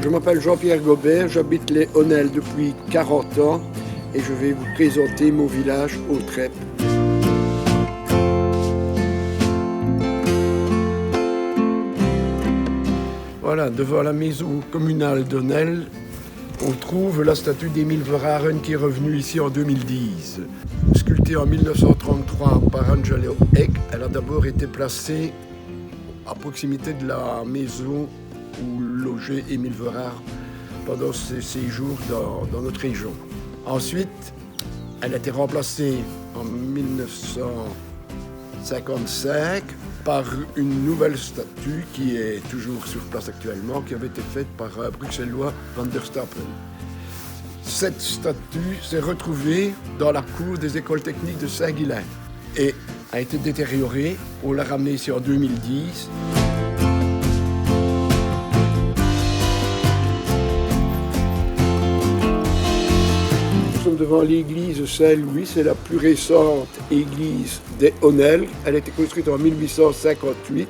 Je m'appelle Jean-Pierre Gobert, j'habite les Honnelles depuis 40 ans et je vais vous présenter mon village Hautrep. Voilà, devant la maison communale d'Honnelles, on trouve la statue d'Émile Verhaeren qui est revenue ici en 2010. Sculptée en 1933 par Angelo Eck, elle a d'abord été placée à proximité de la maison où logeait Émile Verhaeren pendant ses séjours dans notre région. Ensuite, elle a été remplacée en 1955 par une nouvelle statue qui est toujours sur place actuellement, qui avait été faite par un Bruxellois, Van der Stappen. Cette statue s'est retrouvée dans la cour des écoles techniques de Saint-Guilain et a été détériorée. On l'a ramenée ici en 2010. Nous sommes devant l'église Saint-Louis, c'est la plus récente église des Honnelles. Elle a été construite en 1858.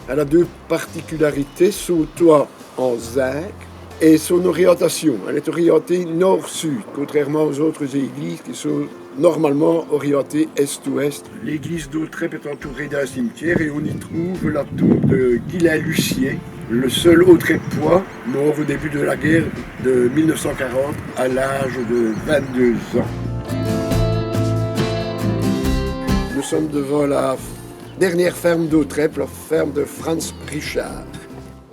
Elle a deux particularités, son toit en zinc et son orientation. Elle est orientée nord-sud, contrairement aux autres églises qui sont normalement orientées est-ouest. L'église d'Hautrep est entourée d'un cimetière et on y trouve la tombe de Guylain Lucier, le seul Hautrepois mort au début de la guerre de 1940 à l'âge de 22 ans. Nous sommes devant la dernière ferme d'Hautrep, la ferme de Franz Richard.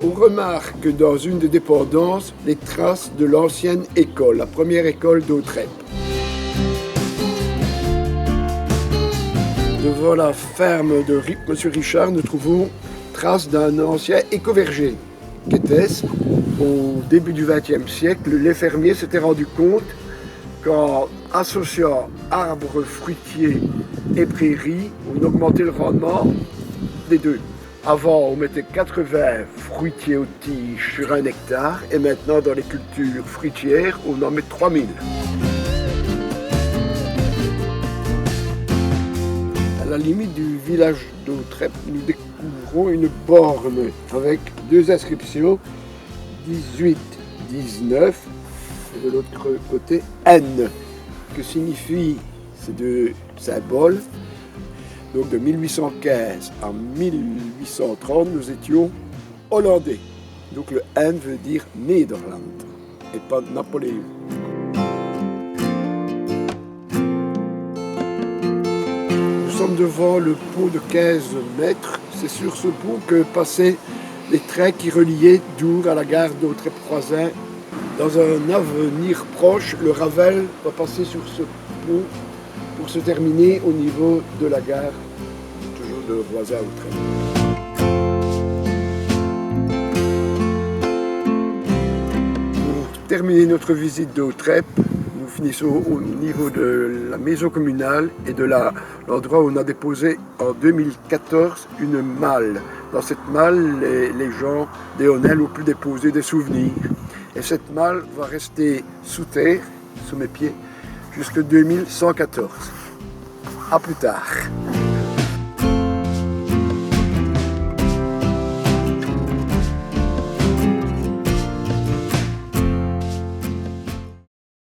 On remarque dans une des dépendances les traces de l'ancienne école, la première école d'Hautrep. Devant la ferme de M. Richard, nous trouvons traces d'un ancien écoverger. Qu'était-ce ? Au début du XXe siècle, les fermiers s'étaient rendus compte qu'en associant arbres fruitiers et prairies, on augmentait le rendement des deux. Avant, on mettait 80 fruitiers aux tiges sur 1 hectare et maintenant, dans les cultures fruitières, on en met 3000. À la limite du village d'Hautrep, nous découvrons une borne avec deux inscriptions, 18-19 et de l'autre côté N. Que signifient ces deux symboles? Donc de 1815 à 1830, nous étions hollandais. Donc le N veut dire Nederland et pas Napoléon. Nous sommes devant le pont de 15 mètres. C'est sur ce pont que passaient les trains qui reliaient Dour à la gare d'Hautrep-Croisilles. Dans un avenir proche, le Ravel va passer sur ce pont pour se terminer au niveau de la gare, toujours de Roisay-Hautrep. Pour terminer notre visite d'Hautrep, nous finissons au niveau de la maison communale et de l'endroit où on a déposé en 2014 une malle. Dans cette malle, les gens des Honnelles ont pu déposer des souvenirs. Et cette malle va rester sous terre, sous mes pieds, jusqu'en 2114. À plus tard.